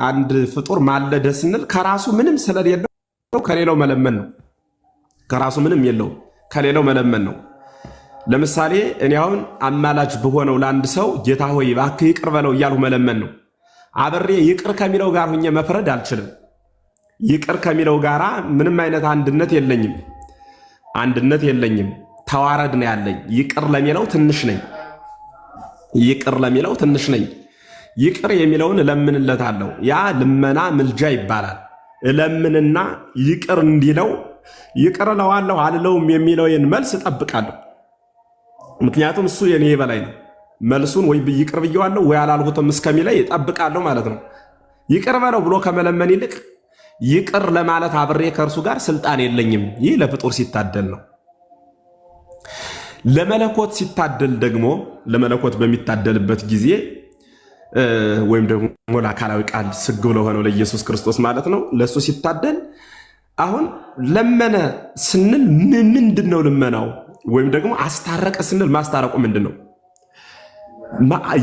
አንድ ፍጡር ማለደ ስንል ከራሱ ምንም ስለሌለው ከሌላው መለመን ነው። ከራሱ ምንም የለው ከሌላው መለመን ነው። ለምሳሌ እኔ አሁን አማላጅ በሆነው ለአንድ ሰው ጌታ ሆይ እባክህ ይቅር በለው እያልሁ መለመን ነው። አብሬ ይቅር ከሚለው ጋር ሁኜ መፍረድ አልችልም። ይቅር ከሚለው ጋር ምንም አይነት አንድነት የለኝም። ተዋረድ ነው ያለኝ። ይቅር ለሚለው ትንሽ ነኝ። ይቅር የሚለውን እለምንለታለሁ። ያ ልመና ምልጃ ይባላል። እለምንና ይቅር እንዲለው ይቅር እለዋለሁ አልለውም የሚለውን መልስ እጠብቃለሁ። ምክንያቱም እሱ የኔ በላይ ነው። መልሱን ወይ ይቅር ብየዋለሁ ወይ አላልሁትም እስከሚለኝ እጠብቃለሁ ማለት ነው። ይቅር በለው ብሎ ከመለመን ይልቅ ይቅር ለማለት አብሬ ከእርሱ ጋር ስልጣን የለኝም። ይህ ለፍጡር ሲታደል ነው። ለመለኮት ሲታደል ደግሞ ለመለኮት በሚታደልበት ጊዜ ወይም ደግሞ ለአካላዊ ቃል ስግው ለሆነው ለኢየሱስ ክርስቶስ ማለት ነው። ለእሱ ሲታደል አሁን ለመነ ስንል ምንድን ነው ልመናው? ወይም ደግሞ አስታረቀ ስንል ማስታረቁ ምንድን ነው?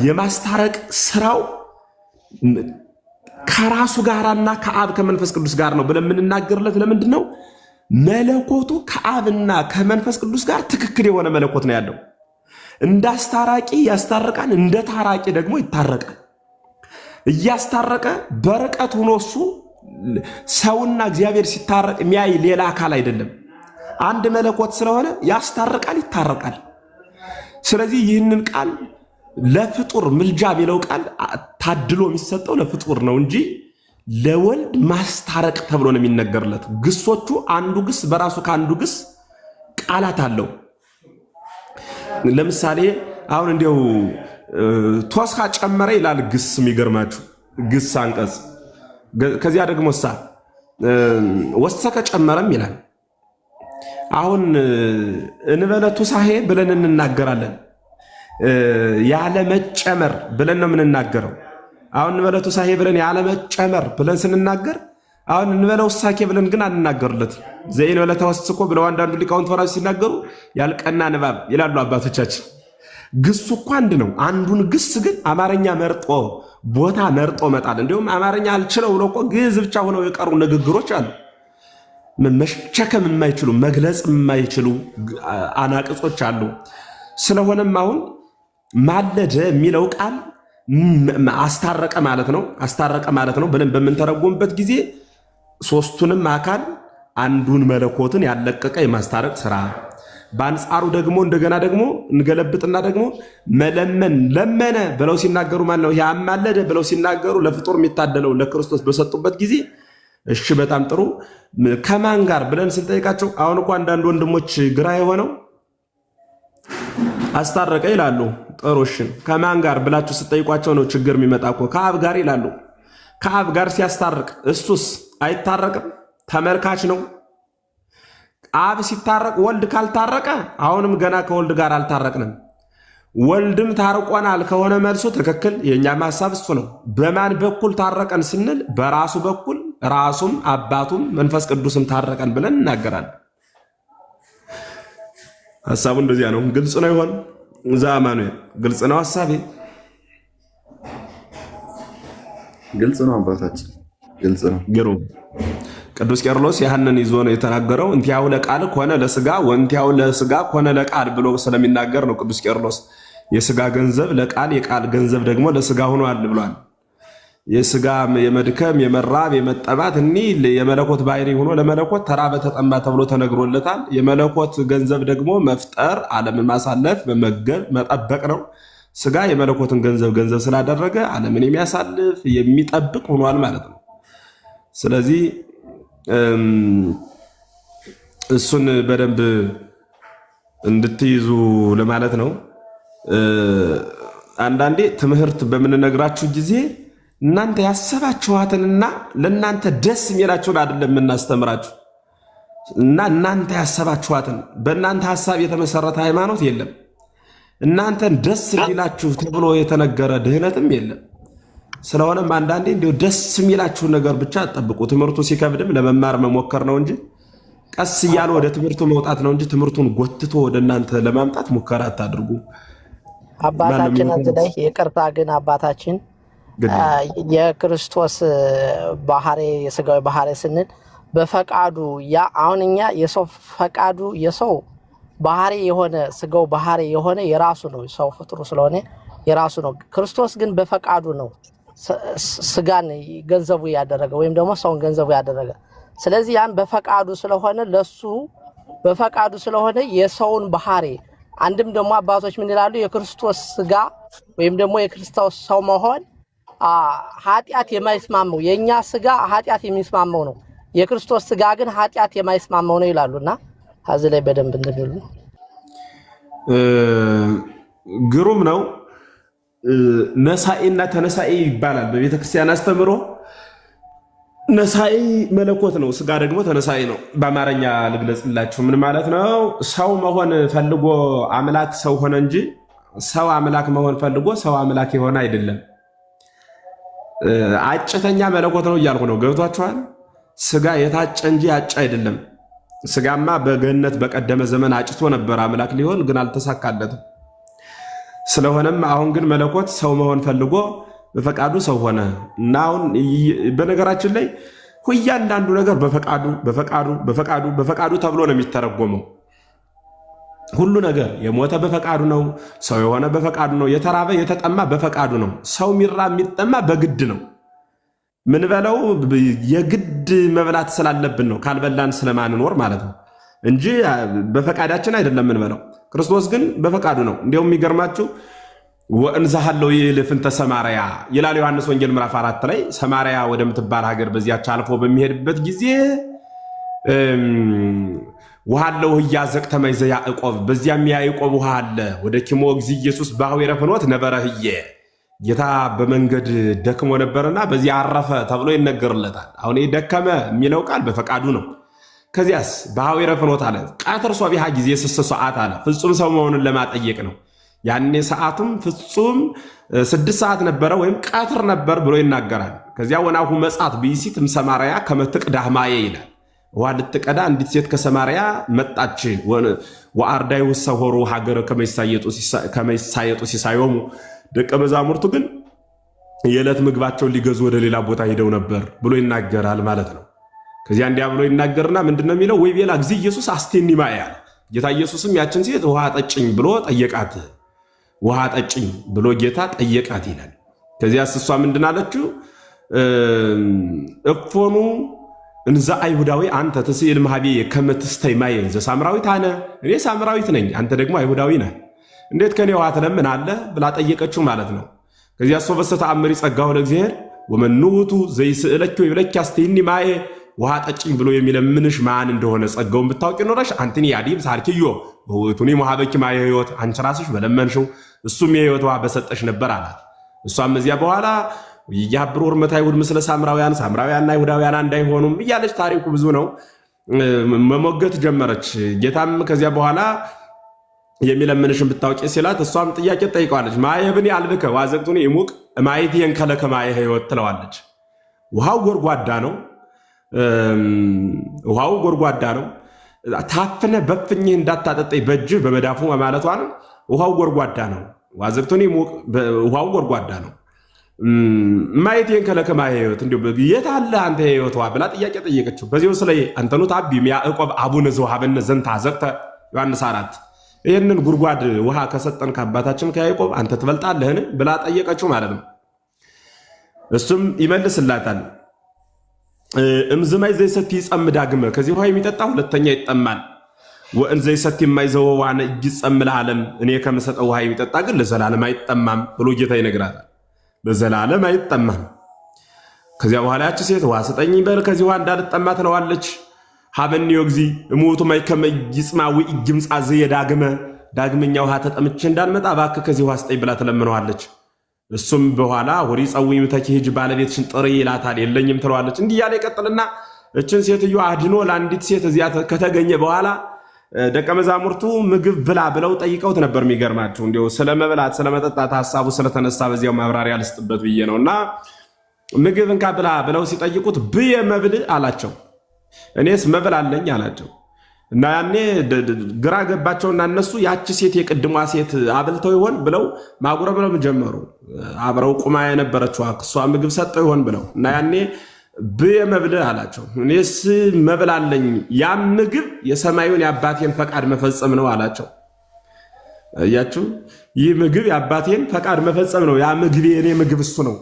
የማስታረቅ ስራው ከራሱ ጋራና ከአብ ከመንፈስ ቅዱስ ጋር ነው ብለን የምንናገርለት ለምንድን ነው? መለኮቱ ከአብና ከመንፈስ ቅዱስ ጋር ትክክል የሆነ መለኮት ነው ያለው። እንደ አስታራቂ ያስታርቃል፣ እንደ ታራቂ ደግሞ ይታረቃል። እያስታረቀ በርቀት ሆኖ እሱ ሰውና እግዚአብሔር ሲታረቅ የሚያይ ሌላ አካል አይደለም። አንድ መለኮት ስለሆነ ያስታርቃል፣ ይታረቃል። ስለዚህ ይህንን ቃል ለፍጡር ምልጃ የሚለው ቃል ታድሎ የሚሰጠው ለፍጡር ነው እንጂ ለወልድ ማስታረቅ ተብሎ ነው የሚነገርለት። ግሶቹ አንዱ ግስ በራሱ ከአንዱ ግስ ቃላት አለው። ለምሳሌ አሁን እንዲያው ቶስካ ጨመረ ይላል ግስ። የሚገርማችሁ ግስ አንቀጽ። ከዚያ ደግሞ ወሰከ ጨመረም ይላል። አሁን እንበለ ቱሳሄ ብለን እንናገራለን። ያለ መጨመር ብለን ነው የምንናገረው። አሁን እንበለ ቱሳሄ ብለን ያለ መጨመር ብለን ስንናገር አሁን እንበለ ውሳኬ ብለን ግን አንናገርለት። ዘይን በለ ተወስኮ ብለው አንዳንዱ ሊቃውንት ወራጅ ሲናገሩ ያልቀና ንባብ ይላሉ አባቶቻችን። ግሱ እኮ አንድ ነው። አንዱን ግስ ግን አማርኛ መርጦ ቦታ መርጦ መጣል። እንዲሁም አማርኛ አልችለው ብሎ እኮ ግዕዝ ብቻ ሆነው የቀሩ ንግግሮች አሉ። መሸከም የማይችሉ መግለጽ የማይችሉ አናቅጾች አሉ። ስለሆነም አሁን ማለደ የሚለው ቃል አስታረቀ ማለት ነው ብለን በምንተረጎምበት ጊዜ ሶስቱንም አካል አንዱን መለኮትን ያለቀቀ የማስታረቅ ስራ። በአንጻሩ ደግሞ እንደገና ደግሞ እንገለብጥና ደግሞ መለመን ለመነ ብለው ሲናገሩ ማለት ነው። ያማለደ ብለው ሲናገሩ ለፍጡር የሚታደለው ለክርስቶስ በሰጡበት ጊዜ እሺ በጣም ጥሩ ከማን ጋር ብለን ስንጠይቃቸው አሁን እኮ አንዳንድ ወንድሞች ግራ የሆነው አስታረቀ ይላሉ። ጥሩሽን ከማን ጋር ብላችሁ ስጠይቋቸው ነው ችግር የሚመጣ እኮ። ከአብ ጋር ይላሉ። ከአብ ጋር ሲያስታርቅ እሱስ አይታረቅም? ተመልካች ነው። አብ ሲታረቅ ወልድ ካልታረቀ አሁንም ገና ከወልድ ጋር አልታረቅንም። ወልድም ታርቆናል ከሆነ መልሱ ትክክል። የእኛም ሀሳብ እሱ ነው። በማን በኩል ታረቀን ስንል በራሱ በኩል ራሱም አባቱም መንፈስ ቅዱስም ታረቀን ብለን እናገራለን። ሀሳቡ እንደዚያ ነው። ግልጽ ነው ይሆን? ዘአማኑኤል ግልጽ ነው ሀሳቤ? ግልጽ ነው አባታችን፣ ግልጽ ነው። ግሩም። ቅዱስ ቄርሎስ ያህንን ይዞ ነው የተናገረው። እንቲያው ለቃል ኮነ ለስጋ ወንቲያው ለስጋ ኮነ ለቃል ብሎ ስለሚናገር ነው ቅዱስ ቄርሎስ የስጋ ገንዘብ ለቃል የቃል ገንዘብ ደግሞ ለስጋ ሆኗል ብሏል። የስጋ የመድከም የመራብ የመጠባት እኒህ የመለኮት ባህሪ ሆኖ ለመለኮት ተራበ ተጠማ ተብሎ ተነግሮለታል። የመለኮት ገንዘብ ደግሞ መፍጠር፣ ዓለምን ማሳለፍ፣ መመገብ፣ መጠበቅ ነው። ስጋ የመለኮትን ገንዘብ ስላደረገ ዓለምን የሚያሳልፍ የሚጠብቅ ሆኗል ማለት ነው። ስለዚህ እሱን በደንብ እንድትይዙ ለማለት ነው። አንዳንዴ ትምህርት በምንነግራችሁ ጊዜ እናንተ ያሰባችኋትንና ለእናንተ ደስ የሚላችሁን አይደለም የምናስተምራችሁ እና እናንተ ያሰባችኋትን በእናንተ ሀሳብ የተመሰረተ ሃይማኖት የለም። እናንተን ደስ ሊላችሁ ተብሎ የተነገረ ድህነትም የለም። ስለሆነም አንዳንዴ እንዲሁ ደስ የሚላችሁን ነገር ብቻ አጠብቁ። ትምህርቱ ሲከብድም ለመማር መሞከር ነው እንጂ ቀስ እያሉ ወደ ትምህርቱ መውጣት ነው እንጂ ትምህርቱን ጎትቶ ወደ እናንተ ለማምጣት ሙከራ አታድርጉ። አባታችን እዚህ ላይ ይቅርታ ግን አባታችን የክርስቶስ ባህሪ የስጋዊ ባህሪ ስንል በፈቃዱ ያ አሁን እኛ የሰው ፈቃዱ የሰው ባህሪ የሆነ ስጋው ባህሪ የሆነ የራሱ ነው ሰው ፍጥሩ ስለሆነ የራሱ ነው። ክርስቶስ ግን በፈቃዱ ነው ስጋን ገንዘቡ ያደረገ ወይም ደግሞ ሰውን ገንዘቡ ያደረገ። ስለዚህ ያን በፈቃዱ ስለሆነ ለሱ በፈቃዱ ስለሆነ የሰውን ባህሪ አንድም ደግሞ አባቶች ምን ይላሉ? የክርስቶስ ስጋ ወይም ደግሞ የክርስቶስ ሰው መሆን ኃጢአት የማይስማማው የኛ ስጋ ኃጢአት የሚስማማው ነው፣ የክርስቶስ ስጋ ግን ኃጢአት የማይስማማው ነው ይላሉና እዚህ ላይ በደንብ እንደሚሉ ግሩም ነው። ነሳኤና ተነሳኤ ይባላል በቤተክርስቲያን አስተምሮ። ነሳኤ መለኮት ነው፣ ስጋ ደግሞ ተነሳኤ ነው። በአማርኛ ልግለጽላችሁ ምን ማለት ነው? ሰው መሆን ፈልጎ አምላክ ሰው ሆነ እንጂ ሰው አምላክ መሆን ፈልጎ ሰው አምላክ የሆነ አይደለም። አጭተኛ መለኮት ነው እያልኩ ነው። ገብቷችኋል? ስጋ የታጨ እንጂ ያጨ አይደለም። ስጋማ በገነት በቀደመ ዘመን አጭቶ ነበር አምላክ ሊሆን፣ ግን አልተሳካለትም። ስለሆነም አሁን ግን መለኮት ሰው መሆን ፈልጎ በፈቃዱ ሰው ሆነ እና አሁን በነገራችን ላይ እያንዳንዱ ነገር በፈቃዱ በፈቃዱ በፈቃዱ በፈቃዱ ተብሎ ነው የሚተረጎመው። ሁሉ ነገር የሞተ በፈቃዱ ነው፣ ሰው የሆነ በፈቃዱ ነው፣ የተራበ የተጠማ በፈቃዱ ነው። ሰው የሚራብ የሚጠማ በግድ ነው። ምን በለው የግድ መብላት ስላለብን ነው፣ ካልበላን ስለማንኖር ማለት ነው እንጂ በፈቃዳችን አይደለም ምን በለው። ክርስቶስ ግን በፈቃዱ ነው። እንዲያውም የሚገርማችሁ ወእንዛሃለው ይልፍንተ ሰማርያ ይላል ዮሐንስ ወንጌል ምዕራፍ 4 ላይ ሰማርያ ወደምትባል ሀገር በዚያች አልፎ በሚሄድበት ጊዜ ውሃ አለው እያዘቅተ መይዘ ያዕቆብ በዚያም ያዕቆብ ውሃ አለ ወደ ኪሞ እግዚ ኢየሱስ በሐዊረ ፍኖት ነበረህየ ጌታ በመንገድ ደክሞ ነበርና በዚያ አረፈ ተብሎ ይነገርለታል። አሁን ደከመ የሚለው ቃል በፈቃዱ ነው። ከዚያስ በሐዊረ ፍኖት አለ ቃትር ሶቢሃ ጊዜ 6 ሰዓት አለ ፍጹም ሰው መሆኑን ለማጠየቅ ነው። ያኔ ሰዓቱም ፍጹም 6 ሰዓት ነበረ ወይም ቃትር ነበር ብሎ ይናገራል። ከዚያ ወናሁ መጻት ብይሲት ሰማርያ ከመትቅዳህ ማየ ይላል። ውሃ ልትቀዳ አንዲት ሴት ከሰማርያ መጣች። ወአርዳይ ወሰሆሩ ሀገረ ከመይሳየጡ ሲሳዮሙ ደቀ መዛሙርቱ ግን የዕለት ምግባቸውን ሊገዙ ወደ ሌላ ቦታ ሄደው ነበር ብሎ ይናገራል ማለት ነው። ከዚያ እንዲያ ብሎ ይናገርና ምንድነው የሚለው? ወይ ቤላ ጊዜ ኢየሱስ አስቴኒ ማየ አለ። ጌታ ኢየሱስም ያችን ሴት ውሃ ጠጭኝ ብሎ ጠየቃት። ውሃ ጠጭኝ ብሎ ጌታ ጠየቃት ይላል። ከዚያስ እሷ ምንድን አለችው? እፎኑ እንዘ አይሁዳዊ አንተ ትስኢል ማህቤ ከመትስተይ ማየ ዘሳምራዊት አነ እኔ ሳምራዊት ነኝ አንተ ደግሞ አይሁዳዊ ነህ፣ እንዴት ከኔ ውሃ ትለምናለህ ብላ ጠየቀችው ማለት ነው። ከዚያ እሷ በሰተ አምሪ ጸጋሁ ለእግዚአብሔር ወመንውቱ ዘይስእለኪ ወይብለኪ አስቴኒ ማየ ውሃ ጠጭኝ ብሎ የሚለምንሽ ማን እንደሆነ ጸጋውን ብታውቂ ኖረሽ አንተኒ ያዲም ሳርኪዮ ወውቱኒ መሐበኪ ማየ ህይወት አንቺ ራስሽ በለመንሽው እሱም የህይወት ውሃ በሰጠሽ ነበር አላት። እሷም እዚያ በኋላ ይያብሩ ወርመታ ይሁድ ምስለ ሳምራውያንና አይሁዳውያን እንዳይሆኑም እያለች ታሪኩ ብዙ ነው መሞገት ጀመረች። ጌታም ከዚያ በኋላ የሚለምንሽን ብታውቂ ሲላት እሷም ጥያቄ ጠይቀዋለች። ማየብኒ አልብከ ዋዘቅቱኒ ይሙቅ ማየት የንከለከ ማየ ህይወት ትለዋለች። ውሃው ጎርጓዳ ነው። ውሃው ጎርጓዳ ነው። ታፍነ በፍኝህ እንዳታጠጠኝ በእጅህ በመዳፉ ማለቷ ነው። ውሃው ጎርጓዳ ነው። ዋዘቅቱኒ ይሙቅ ውሃው ጎርጓዳ ነው። ማየት የንከለከ ማየ ህይወት እንዲሁ የት አለ አንተ ህይወት ውሃ ብላ ጥያቄ ጠየቀችው። በዚሁ ስለ አንተኑ ታቢ ያዕቆብ አቡነ ዘውሃበነ ዘንተ አዘቅተ ዮሐንስ 4 ይህንን ጉድጓድ ውሃ ከሰጠን ከአባታችን ከያዕቆብ አንተ ትበልጣለህን ብላ ጠየቀችው ማለት ነው። እሱም ይመልስላታል። እምዝማይ ዘይሰቲ ይጸም ዳግመ ከዚህ ውሃ የሚጠጣ ሁለተኛ ይጠማል። ወእን ዘይሰቲ የማይዘወዋነ እጅ ጸም ለዓለም እኔ ከምሰጠው ውሃ የሚጠጣ ግን ለዘላለም አይጠማም ብሎ ጌታ ይነግራታል። ለዘላለም አይጠማም። ከዚያ በኋላ ያች ሴት ውሃ ስጠኝ በል ከዚህ ውሃ እንዳልጠማ ትለዋለች። ሀበኒዮ ጊዜ እሙቱ ማይከመ ይጽማዊ ይግምጻ ዘየዳግመ ዳግመኛ ውሃ ተጠምቼ እንዳልመጣ እባክህ ከዚህ ውሃ ስጠኝ ብላ ትለምነዋለች። እሱም በኋላ ወሪ ጸዊም ተኪጅ ባለቤትሽን ጥሪ ይላታል። የለኝም ትለዋለች። እንዲህ ያለ ይቀጥልና እችን ሴትዮ አድኖ ለአንዲት ሴት እዚያ ከተገኘ በኋላ ደቀ መዛሙርቱ ምግብ ብላ ብለው ጠይቀውት ነበር። የሚገርማችሁ እንዲሁ ስለመብላት ስለመጠጣት ሐሳቡ ስለተነሳ በዚያው ማብራሪያ ልስጥበት ብዬ ነውና ምግብ እንካ ብላ ብለው ሲጠይቁት ብየ መብል አላቸው። እኔስ መብል አለኝ አላቸው። እና ያኔ ግራ ገባቸውና እነሱ ያቺ ሴት የቅድሟ ሴት አብልተው ይሆን ብለው ማጉረምረም ጀመሩ። አብረው ቁማ የነበረችው እሷ ምግብ ሰጠው ይሆን ብለው እና ያኔ በመብልህ አላቸው። እኔስ መብል አለኝ፣ ያም ምግብ የሰማዩን የአባቴን ፈቃድ መፈጸም ነው አላቸው። እያችሁ ይህ ምግብ የአባቴን ፈቃድ መፈጸም ነው፣ ያ ምግብ የኔ ምግብ እሱ ነው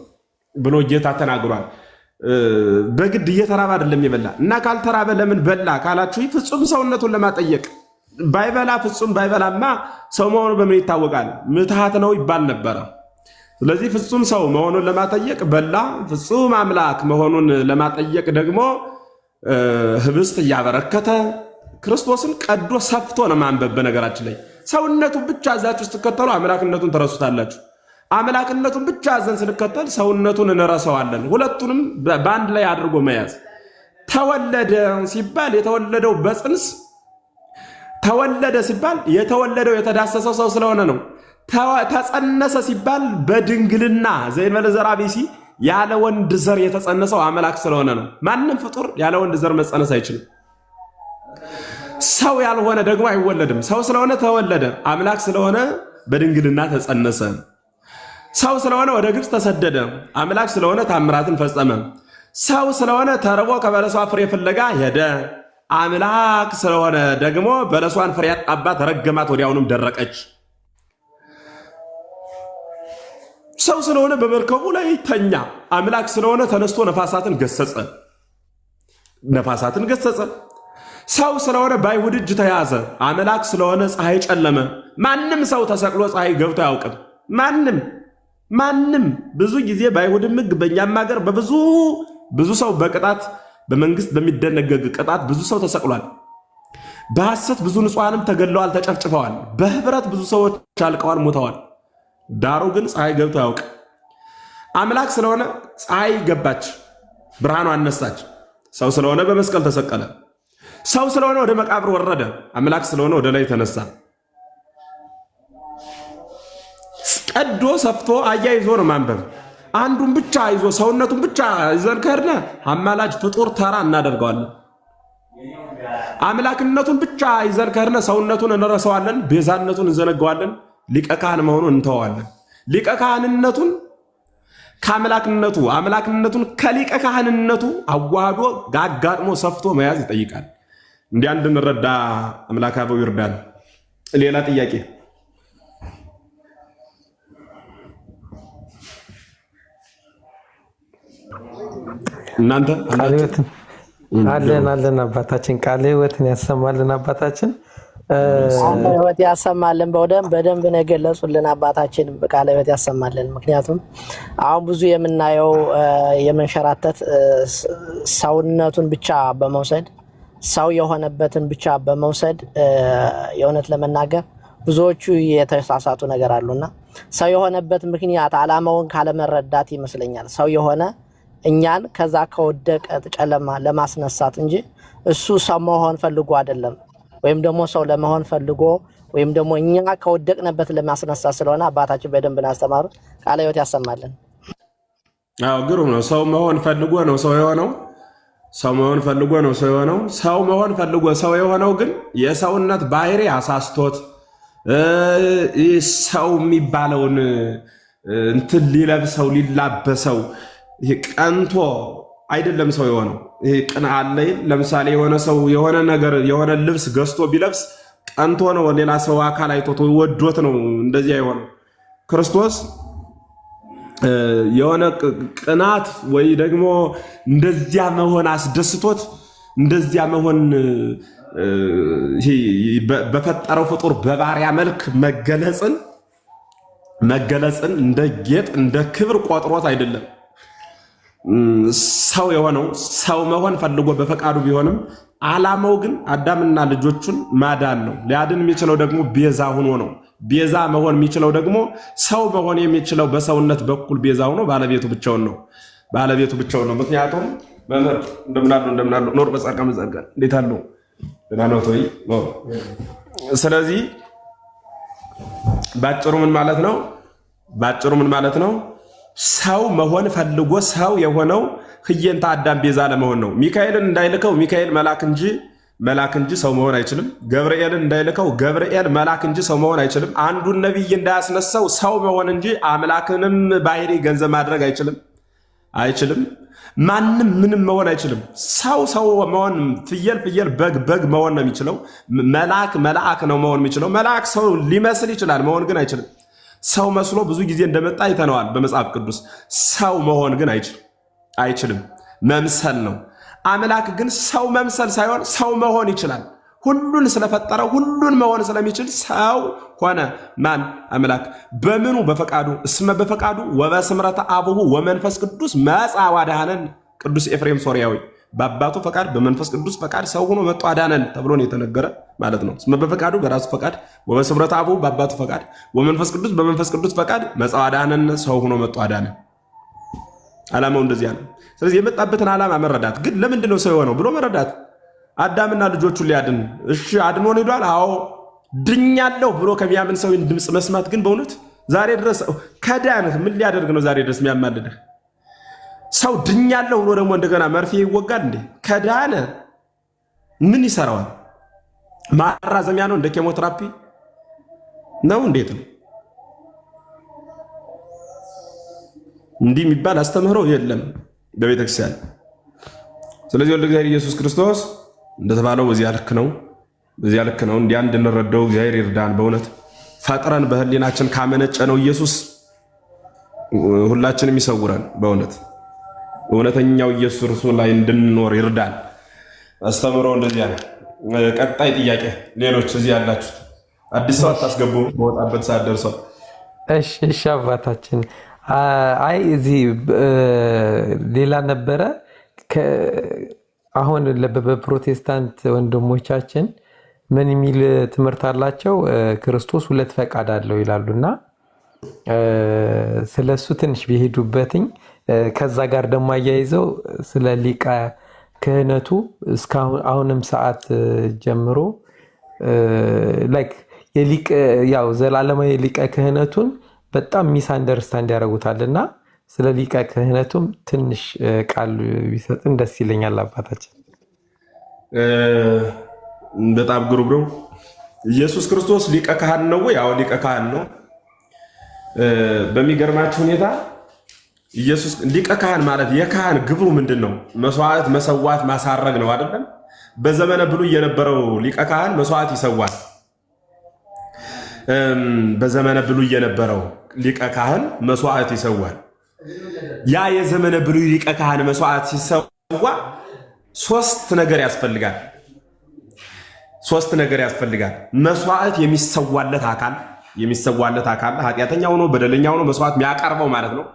ብሎ ጌታ ተናግሯል። በግድ እየተራበ አይደለም የበላ እና ካልተራበ ለምን በላ ካላችሁ ፍጹም ሰውነቱን ለማጠየቅ ባይበላ ፍጹም ባይበላማ ሰው መሆኑ በምን ይታወቃል? ምትሃት ነው ይባል ነበረ። ስለዚህ ፍጹም ሰው መሆኑን ለማጠየቅ በላ። ፍጹም አምላክ መሆኑን ለማጠየቅ ደግሞ ህብስት እያበረከተ ክርስቶስን ቀዶ ሰፍቶ ነው ማንበብ። በነገራችን ላይ ሰውነቱን ብቻ እዛችሁ ስትከተሉ አምላክነቱን ትረሱታላችሁ። አምላክነቱን ብቻ ዘን ስንከተል ሰውነቱን እንረሳዋለን። ሁለቱንም በአንድ ላይ አድርጎ መያዝ። ተወለደ ሲባል የተወለደው በጽንስ ተወለደ ሲባል የተወለደው የተዳሰሰው ሰው ስለሆነ ነው። ተጸነሰ ሲባል በድንግልና ዘእንበለ ዘርአ ብእሲ ያለ ወንድ ዘር የተጸነሰው አምላክ ስለሆነ ነው። ማንም ፍጡር ያለ ወንድ ዘር መጸነስ አይችልም። ሰው ያልሆነ ደግሞ አይወለድም። ሰው ስለሆነ ተወለደ፣ አምላክ ስለሆነ በድንግልና ተጸነሰ። ሰው ስለሆነ ወደ ግብፅ ተሰደደ፣ አምላክ ስለሆነ ታምራትን ፈጸመ። ሰው ስለሆነ ተርቦ ከበለሷ ፍሬ ፍለጋ ሄደ፣ አምላክ ስለሆነ ደግሞ በለሷን ፍሬ ያጣባት ረገማት፣ ወዲያውኑም ደረቀች። ሰው ስለሆነ በመርከቡ ላይ ተኛ፣ አምላክ ስለሆነ ተነስቶ ነፋሳትን ገሰጸ። ሰው ስለሆነ በአይሁድ እጅ ተያዘ፣ አምላክ ስለሆነ ፀሐይ ጨለመ። ማንም ሰው ተሰቅሎ ፀሐይ ገብቶ አያውቅም። ማንም ብዙ ጊዜ በአይሁድም ሕግ በእኛም ሀገር ብዙ ሰው በቅጣት በመንግስት በሚደነገግ ቅጣት ብዙ ሰው ተሰቅሏል። በሐሰት ብዙ ንጹሐንም ተገለዋል፣ ተጨፍጭፈዋል። በህብረት ብዙ ሰዎች አልቀዋል፣ ሞተዋል። ዳሩ ግን ፀሐይ ገብቶ አያውቅ። አምላክ ስለሆነ ፀሐይ ገባች፣ ብርሃኗ አነሳች። ሰው ስለሆነ በመስቀል ተሰቀለ። ሰው ስለሆነ ወደ መቃብር ወረደ፣ አምላክ ስለሆነ ወደ ላይ ተነሳ። ቀዶ ሰፍቶ አያይዞ ነው ማንበብ። አንዱን ብቻ ይዞ ሰውነቱን ብቻ ይዘን ከሄድን አማላጅ ፍጡር ተራ እናደርገዋለን። አምላክነቱን ብቻ ይዘን ከሄድን ሰውነቱን እንረሳዋለን፣ ቤዛነቱን እንዘነገዋለን፣ ሊቀ ካህን መሆኑን እንተዋለን። ሊቀ ካህንነቱን ከአምላክነቱ አምላክነቱን ከሊቀ ካህንነቱ አዋህዶ ጋጋጥሞ ሰፍቶ መያዝ ይጠይቃል። እንዲህ እንድንረዳ አምላክ አበው ይርዳል። ሌላ ጥያቄ እናንተ አለን አባታችን ቃለ ሕይወትን ያሰማልን። አባታችን ቃለ ሕይወት ያሰማልን። በደንብ ነው የገለጹልን አባታችን። ቃለ ሕይወት ያሰማልን። ምክንያቱም አሁን ብዙ የምናየው የመንሸራተት ሰውነቱን ብቻ በመውሰድ ሰው የሆነበትን ብቻ በመውሰድ የእውነት ለመናገር ብዙዎቹ የተሳሳቱ ነገር አሉና ሰው የሆነበት ምክንያት ዓላማውን ካለመረዳት ይመስለኛል። ሰው የሆነ እኛን ከዛ ከወደቀ ጨለማ ለማስነሳት እንጂ እሱ ሰው መሆን ፈልጎ አይደለም። ወይም ደግሞ ሰው ለመሆን ፈልጎ ወይም ደግሞ እኛ ከወደቅንበት ለማስነሳት ስለሆነ አባታችን በደንብ አስተማሩ። ቃለ ሕይወት ያሰማልን። አዎ ግሩም ነው። ሰው መሆን ፈልጎ ነው ሰው የሆነው። ሰው መሆን ፈልጎ ነው ሰው የሆነው። ሰው መሆን ፈልጎ ሰው የሆነው ግን የሰውነት ባህሪ አሳስቶት ሰው የሚባለውን እንትን ሊለብሰው ሊላበሰው ቀንቶ አይደለም ሰው የሆነው። ይሄ ቅን አለ። ለምሳሌ የሆነ ሰው የሆነ ነገር የሆነ ልብስ ገዝቶ ቢለብስ ቀንቶ ነው፣ ሌላ ሰው አካል አይቶት ወዶት ነው እንደዚያ የሆነው። ክርስቶስ የሆነ ቅናት ወይ ደግሞ እንደዚያ መሆን አስደስቶት እንደዚያ መሆን በፈጠረው ፍጡር በባሪያ መልክ መገለጽን እንደ ጌጥ እንደ ክብር ቆጥሮት አይደለም ሰው የሆነው። ሰው መሆን ፈልጎ በፈቃዱ ቢሆንም ዓላማው ግን አዳምና ልጆቹን ማዳን ነው። ሊያድን የሚችለው ደግሞ ቤዛ ሆኖ ነው። ቤዛ መሆን የሚችለው ደግሞ ሰው መሆን የሚችለው በሰውነት በኩል ቤዛ ሆኖ ባለቤቱ ብቻውን ነው። ምክንያቱም መምህር እንደምናሉ ኖር በጸጋ መጸጋል እንዴት አለው እናኖት ወይ ኖር። ስለዚህ ባጭሩ ምን ማለት ነው? ሰው መሆን ፈልጎ ሰው የሆነው ህየንተ አዳም ቤዛ ለመሆን ነው። ሚካኤልን እንዳይልከው ሚካኤል መልአክ እንጂ መልአክ እንጂ ሰው መሆን አይችልም። ገብርኤልን እንዳይልከው ገብርኤል መልአክ እንጂ ሰው መሆን አይችልም። አንዱን ነቢይ እንዳያስነሳው ሰው መሆን እንጂ አምላክንም ባህሪ ገንዘብ ማድረግ አይችልም። ማንም ምንም መሆን አይችልም። ሰው መሆን ፍየል በግ መሆን ነው የሚችለው። መልአክ ነው መሆን የሚችለው። መልአክ ሰው ሊመስል ይችላል፣ መሆን ግን አይችልም። ሰው መስሎ ብዙ ጊዜ እንደመጣ አይተነዋል በመጽሐፍ ቅዱስ። ሰው መሆን ግን አይችልም፣ መምሰል ነው። አምላክ ግን ሰው መምሰል ሳይሆን ሰው መሆን ይችላል። ሁሉን ስለፈጠረ ሁሉን መሆን ስለሚችል ሰው ሆነ። ማን? አምላክ። በምኑ? በፈቃዱ። እስመ በፈቃዱ ወበስምረተ አቡሁ ወመንፈስ ቅዱስ መጽአ ወአድኀነን። ቅዱስ ኤፍሬም ሶርያዊ በአባቱ ፈቃድ በመንፈስ ቅዱስ ፈቃድ ሰው ሆኖ መጥቶ አዳነን ተብሎ ነው የተነገረ ማለት ነው። እስመ በፈቃዱ በራሱ ፈቃድ፣ ወበስምረተ አቡሁ በአባቱ ፈቃድ፣ ወመንፈስ ቅዱስ በመንፈስ ቅዱስ ፈቃድ መጽአ ወአድኀነን ሰው ሆኖ መጥቶ አዳነን። ዓላማው እንደዚያ ነው። ስለዚህ የመጣበትን ዓላማ መረዳት ግን ለምንድን ነው ሰው የሆነው ብሎ መረዳት። አዳምና ልጆቹን ሊያድን እሺ አድኖን ሄዷል። አዎ ድኛለሁ ብሎ ከሚያምን ሰው ድምፅ መስማት ግን በእውነት ዛሬ ድረስ ከዳንህ ምን ሊያደርግ ነው? ዛሬ ድረስ የሚያማልድህ ሰው ድኛለሁ ብሎ ደግሞ እንደገና መርፌ ይወጋል እንዴ? ከዳነ ምን ይሰራዋል? ማራዘሚያ ነው? እንደ ኬሞቴራፒ ነው? እንዴት ነው? እንዲህ የሚባል አስተምህሮ የለም በቤተክርስቲያን። ስለዚህ ወልደ እግዚአብሔር ኢየሱስ ክርስቶስ እንደተባለው በዚያ ልክ ነው። እንዲያ እንድንረዳው እግዚአብሔር ይርዳን። በእውነት ፈጥረን በህሊናችን ካመነጨ ነው ኢየሱስ ሁላችንም ይሰውረን። በእውነት እውነተኛው ኢየሱስ እርሱ ላይ እንድንኖር ይርዳን። አስተምህሮ እንደዚያ ነው። ቀጣይ ጥያቄ ሌሎች እዚህ ያላችሁት አዲስ ሰው አታስገቡ፣ በወጣበት ሰዓት ደርሷል። እሺ አባታችን። አይ እዚህ ሌላ ነበረ። አሁን በፕሮቴስታንት ወንድሞቻችን ምን የሚል ትምህርት አላቸው? ክርስቶስ ሁለት ፈቃድ አለው ይላሉና ስለሱ ትንሽ ቢሄዱበትኝ። ከዛ ጋር ደግሞ አያይዘው ስለ ሊቀ ክህነቱ እስካሁን አሁንም ሰዓት ጀምሮ ላይክ የሊቀ ያው ዘላለማዊ ሊቀ ክህነቱን በጣም ሚስ አንደርስታንድ ያደርጉታልና ስለ ሊቀ ክህነቱም ትንሽ ቃል ቢሰጥን ደስ ይለኛል አባታችን። በጣም ግሩም ነው። ኢየሱስ ክርስቶስ ሊቀ ካህን ነው ወይ? አዎ ሊቀ ካህን ነው። በሚገርማችሁ ሁኔታ ኢየሱስ ሊቀ ካህን ማለት የካህን ግብሩ ምንድን ነው? መስዋዕት መሰዋት ማሳረግ ነው አይደለም? በዘመነ ብሉይ የነበረው ሊቀ ካህን መስዋዕት ይሰዋል። በዘመነ ብሉይ የነበረው ሊቀ ካህን መስዋዕት ይሰዋል። ያ የዘመነ ብሉይ ሊቀ ካህን መስዋዕት ሲሰዋ ሶስት ነገር ያስፈልጋል። መስዋዕት የሚሰዋለት አካል ኃጢአተኛ ሆኖ በደለኛ ሆኖ መስዋዕት የሚያቀርበው ማለት ነው።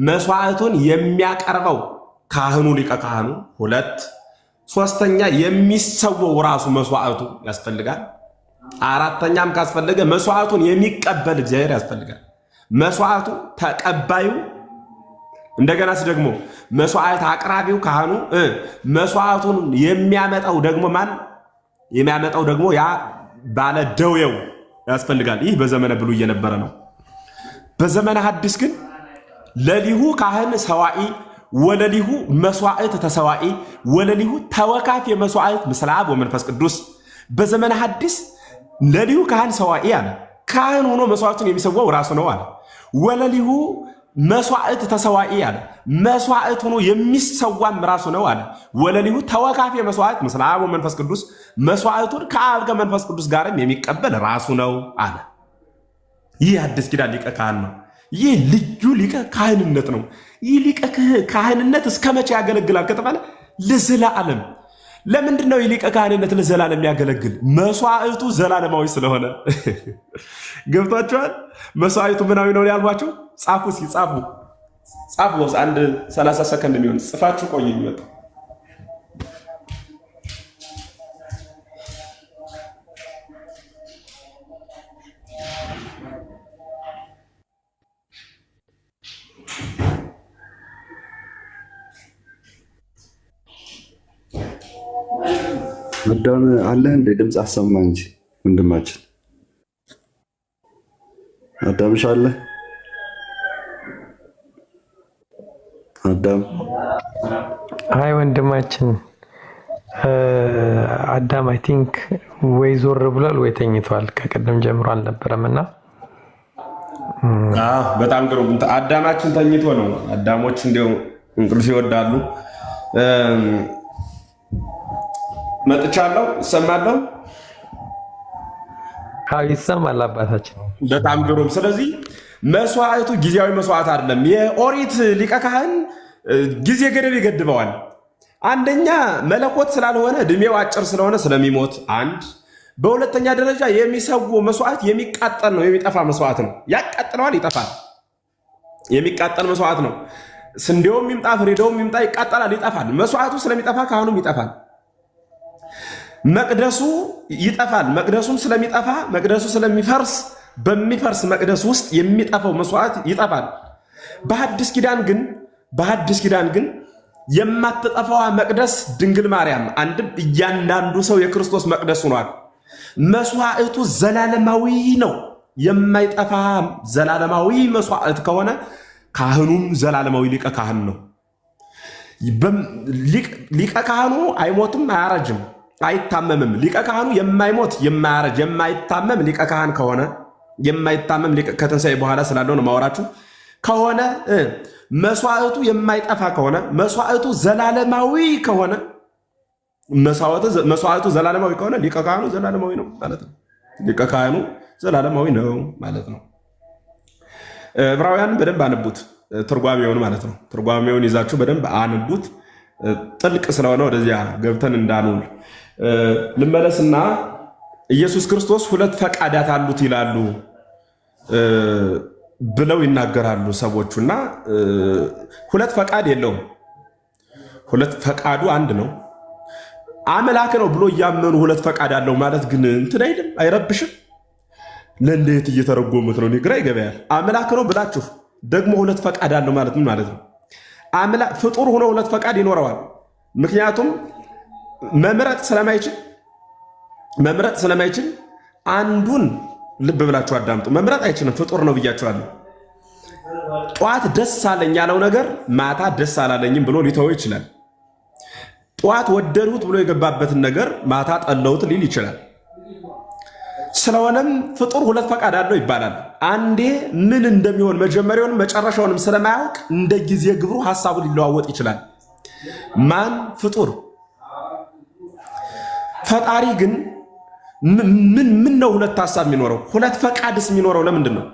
መስዋዕቱን የሚያቀርበው ካህኑ ሊቀ ካህኑ፣ ሁለት ሶስተኛ የሚሰወው ራሱ መስዋዕቱ ያስፈልጋል። አራተኛም ካስፈለገ መስዋዕቱን የሚቀበል እግዚአብሔር ያስፈልጋል። መስዋዕቱ ተቀባዩ፣ እንደገናስ ደግሞ መስዋዕት አቅራቢው ካህኑ፣ መስዋዕቱን የሚያመጣው ደግሞ ማን? የሚያመጣው ደግሞ ያ ባለ ደዌው ያስፈልጋል። ይህ በዘመነ ብሉይ የነበረ ነው። በዘመነ ሐዲስ ግን ለሊሁ ካህን ሰዋኢ ወለሊሁ መስዋዕት ተሰዋኢ ወለሊሁ ተወካፍ የመስዋዕት ምስለ አብ ወመንፈስ ቅዱስ። በዘመነ ሐዲስ ለሊሁ ካህን ሰዋኢ አለ። ካህን ሆኖ መስዋዕቱን የሚሰዋው ራሱ ነው አለ። ወለሊሁ መስዋዕት ተሰዋኢ አለ። መስዋዕት ሆኖ የሚሰዋም ራሱ ነው አለ። ወለሊሁ ተወካፍ የመስዋዕት ምስለ አብ ወመንፈስ ቅዱስ። መስዋዕቱን ከአብ ከመንፈስ ቅዱስ ጋርም የሚቀበል ራሱ ነው አለ። ይህ አዲስ ኪዳን ሊቀ ካህን ነው። ይህ ልዩ ሊቀ ካህንነት ነው። ይህ ሊቀ ካህንነት እስከ መቼ ያገለግላል ከተባለ ለዘላለም። ለምንድን ነው የሊቀ ካህንነት ለዘላለም የሚያገለግል? መስዋዕቱ ዘላለማዊ ስለሆነ። ገብቷችኋል? መስዋዕቱ ምናዊ ነው ያልኳችሁ? ጻፉ፣ ጻፉ። አንድ 30 ሰከንድ የሚሆን ጽፋችሁ ቆዩ። የሚመጣ አዳም አለ እንደ ድምፅ አሰማ እንጂ ወንድማችን አዳምሽ አለ። አዳም አይ ወንድማችን አዳም አይ ቲንክ ወይ ዞር ብሏል ወይ ተኝቷል። ከቀደም ጀምሮ አልነበረም እና በጣም ግሩም። አዳማችን ተኝቶ ነው። አዳሞች እንዲያው እንቅልፍ ይወዳሉ። መጥቻለሁ። እሰማለሁ። ይሰማል አባታችን። በጣም ግሩም። ስለዚህ መስዋዕቱ ጊዜያዊ መስዋዕት አይደለም። የኦሪት ሊቀ ካህን ጊዜ ገደብ ይገድበዋል። አንደኛ መለኮት ስላልሆነ እድሜው አጭር ስለሆነ ስለሚሞት አንድ። በሁለተኛ ደረጃ የሚሰው መስዋዕት የሚቃጠል ነው፣ የሚጠፋ መስዋዕት ነው። ያቃጥለዋል፣ ይጠፋል። የሚቃጠል መስዋዕት ነው። ስንዴውም ይምጣ ፍሬዳውም ይምጣ ይቃጠላል፣ ይጠፋል። መስዋዕቱ ስለሚጠፋ ካህኑም ይጠፋል። መቅደሱ ይጠፋል። መቅደሱም ስለሚጠፋ መቅደሱ ስለሚፈርስ በሚፈርስ መቅደስ ውስጥ የሚጠፋው መስዋዕት ይጠፋል። በሐዲስ ኪዳን ግን የማትጠፋዋ መቅደስ ድንግል ማርያም አንድም እያንዳንዱ ሰው የክርስቶስ መቅደስ ሆኗል። መስዋዕቱ ዘላለማዊ ነው። የማይጠፋ ዘላለማዊ መስዋዕት ከሆነ ካህኑም ዘላለማዊ ሊቀ ካህን ነው። ሊቀ ካህኑ አይሞትም፣ አያረጅም፣ አይታመምም። ሊቀ ካህኑ የማይሞት የማያረጅ የማይታመም ሊቀ ካህን ከሆነ የማይታመም ከትንሣኤ በኋላ ስላለው ነው ማወራችሁ ከሆነ መስዋዕቱ የማይጠፋ ከሆነ መስዋዕቱ ዘላለማዊ ከሆነ መስዋዕቱ ዘላለማዊ ከሆነ ሊቀ ካህኑ ዘላለማዊ ነው ማለት ነው። ሊቀ ካህኑ ዘላለማዊ ነው ማለት ነው። ዕብራውያን በደንብ አንቡት፣ ትርጓሜውን ማለት ነው። ትርጓሜውን ይዛችሁ በደንብ አንቡት። ጥልቅ ስለሆነ ወደዚያ ገብተን እንዳንውል ልመለስና ኢየሱስ ክርስቶስ ሁለት ፈቃዳት አሉት ይላሉ ብለው ይናገራሉ ሰዎቹና ሁለት ፈቃድ የለውም። ሁለት ፈቃዱ አንድ ነው። አምላክ ነው ብሎ እያመኑ ሁለት ፈቃድ አለው ማለት ግን እንትን አይልም፣ አይረብሽም። ለእንዴት እየተረጎሙት ነው? ግራ ይገባያል። አምላክ ነው ብላችሁ ደግሞ ሁለት ፈቃድ አለው ማለት ምን ማለት ነው? ፍጡር ሆኖ ሁለት ፈቃድ ይኖረዋል። ምክንያቱም መምረጥ ስለማይችል አንዱን ልብ ብላችሁ አዳምጡ። መምረጥ አይችልም፣ ፍጡር ነው ብያችኋለሁ። ጠዋት ደስ አለኝ ያለው ነገር ማታ ደስ አላለኝም ብሎ ሊተወው ይችላል። ጠዋት ወደድሁት ብሎ የገባበትን ነገር ማታ ጠለሁት ሊል ይችላል። ስለሆነም ፍጡር ሁለት ፈቃድ አለው ይባላል። አንዴ ምን እንደሚሆን መጀመሪያውንም መጨረሻውንም ስለማያውቅ እንደ ጊዜ ግብሩ ሐሳቡ ሊለዋወጥ ይችላል። ማን? ፍጡር። ፈጣሪ ግን ምን ነው ሁለት ሐሳብ የሚኖረው? ሁለት ፈቃድስ የሚኖረው ለምንድን ነው?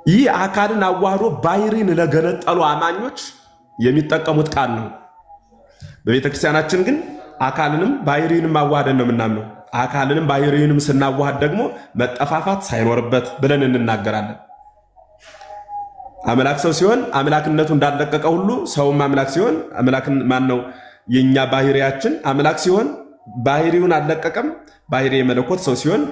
ይህ አካልን አዋህዶ ባሕሪን ለገነጠሉ አማኞች የሚጠቀሙት ቃል ነው። በቤተክርስቲያናችን ግን አካልንም ባሕሪንም አዋህደን ነው የምናምነው። አካልንም ባሕሪንም ስናዋህድ ደግሞ መጠፋፋት ሳይኖርበት ብለን እንናገራለን። አምላክ ሰው ሲሆን አምላክነቱ እንዳለቀቀ ሁሉ ሰውም አምላክ ሲሆን አምላክን ማን ነው? የኛ ባሕሪያችን አምላክ ሲሆን ባሕሪውን አልለቀቀም። ባሕሪ የመለኮት ሰው ሲሆን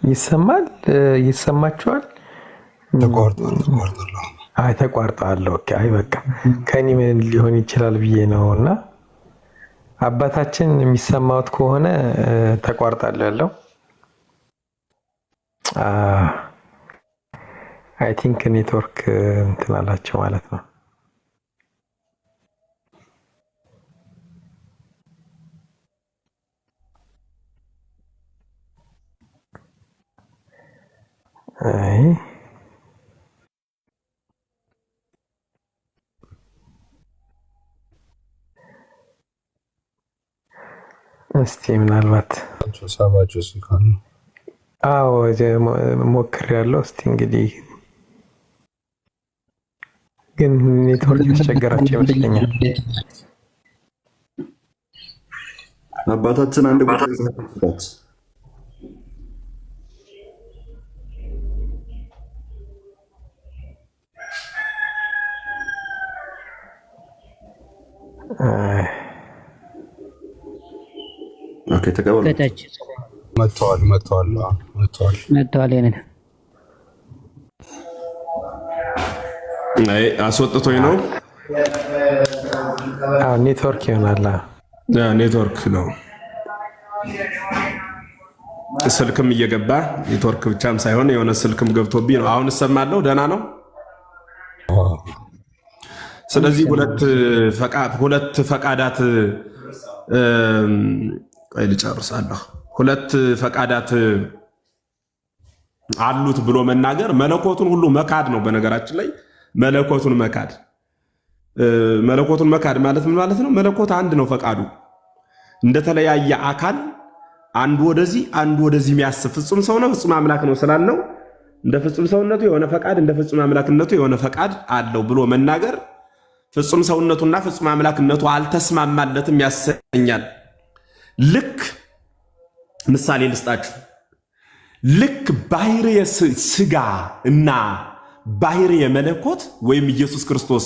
ይሰማል? ይሰማችኋል? ተቋርጧል። ኦኬ። አይ በቃ ከኔ ምን ሊሆን ይችላል ብዬ ነው። እና አባታችን የሚሰማውት ከሆነ ተቋርጧል ያለው አይ ቲንክ ኔትወርክ እንትን አላቸው ማለት ነው። አይ እስቲ ምናልባት ሰባቸው ሲካኑ ሞክሬያለሁ። እስቲ እንግዲህ ግን ኔትወርክ ያስቸገራቸው ይመስለኛል። አባታችን አንድ ቦታ ይዘውት ኦኬ ተቀበሉ። መጥተዋል። አይ አስወጥቶኝ ነው። ኔትወርክ ይሆናል። ኔትወርክ ነው። ስልክም እየገባ ኔትወርክ ብቻም ሳይሆን የሆነ ስልክም ገብቶብኝ ነው። አሁን እሰማለሁ። ደህና ነው። ስለዚህ ሁለት ፈቃዳት ልጨርሳለሁ። ሁለት ፈቃዳት አሉት ብሎ መናገር መለኮቱን ሁሉ መካድ ነው። በነገራችን ላይ መለኮቱን መካድ ማለት ምን ማለት ነው? መለኮት አንድ ነው። ፈቃዱ እንደተለያየ አካል አንዱ ወደዚህ አንዱ ወደዚህ የሚያስብ ፍጹም ሰው ነው፣ ፍጹም አምላክ ነው ስላልነው እንደ ፍጹም ሰውነቱ የሆነ ፈቃድ እንደ ፍጹም አምላክነቱ የሆነ ፈቃድ አለው ብሎ መናገር ፍጹም ሰውነቱና ፍጹም አምላክነቱ አልተስማማለትም ያሰኛል። ልክ ምሳሌ ልስጣችሁ። ልክ ባህርየ ሥጋ እና ባህርየ መለኮት ወይም ኢየሱስ ክርስቶስ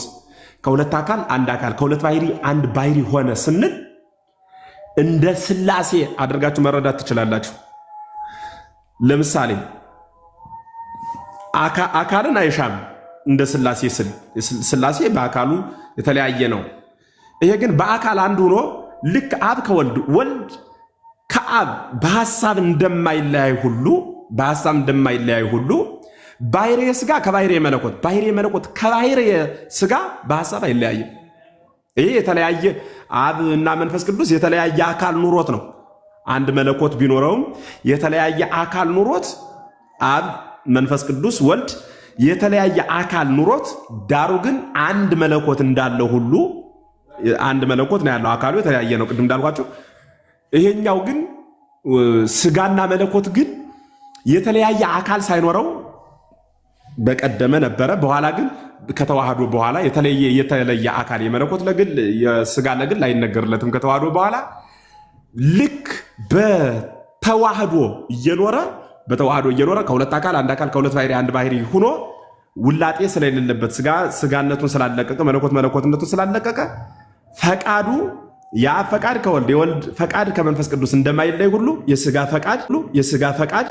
ከሁለት አካል አንድ አካል ከሁለት ባህሪ አንድ ባህሪ ሆነ ስንል እንደ ሥላሴ አድርጋችሁ መረዳት ትችላላችሁ። ለምሳሌ አካልን አይሻም እንደ ሥላሴ ስል ሥላሴ በአካሉ የተለያየ ነው። ይሄ ግን በአካል አንድ ሆኖ ልክ አብ ከወልድ ወልድ ከአብ በሐሳብ እንደማይለያይ ሁሉ ባህርየ ሥጋ ከባህርየ መለኮት ከባህርየ ሥጋ በሐሳብ አይለያይም። ይሄ የተለያየ አብ እና መንፈስ ቅዱስ የተለያየ አካል ኑሮት ነው። አንድ መለኮት ቢኖረውም የተለያየ አካል ኑሮት አብ፣ መንፈስ ቅዱስ፣ ወልድ የተለያየ አካል ኑሮት ዳሩ ግን አንድ መለኮት እንዳለው ሁሉ አንድ መለኮት ነው ያለው። አካሉ የተለያየ ነው ቅድም እንዳልኳቸው። ይሄኛው ግን ሥጋና መለኮት ግን የተለያየ አካል ሳይኖረው በቀደመ ነበረ። በኋላ ግን ከተዋህዶ በኋላ የተለየ አካል የመለኮት ለግል የሥጋ ለግል አይነገርለትም። ከተዋህዶ በኋላ ልክ በተዋህዶ እየኖረ ከሁለት አካል አንድ አካል ከሁለት ባህሪ አንድ ባህሪ ሆኖ ውላጤ ስለሌለበት ሥጋነቱን ስላለቀቀ መለኮትነቱን ስላለቀቀ ፈቃዱ የአብ ፈቃድ ከወልድ የወልድ ፈቃድ ከመንፈስ ቅዱስ እንደማይለይ ሁሉ የሥጋ ፈቃድ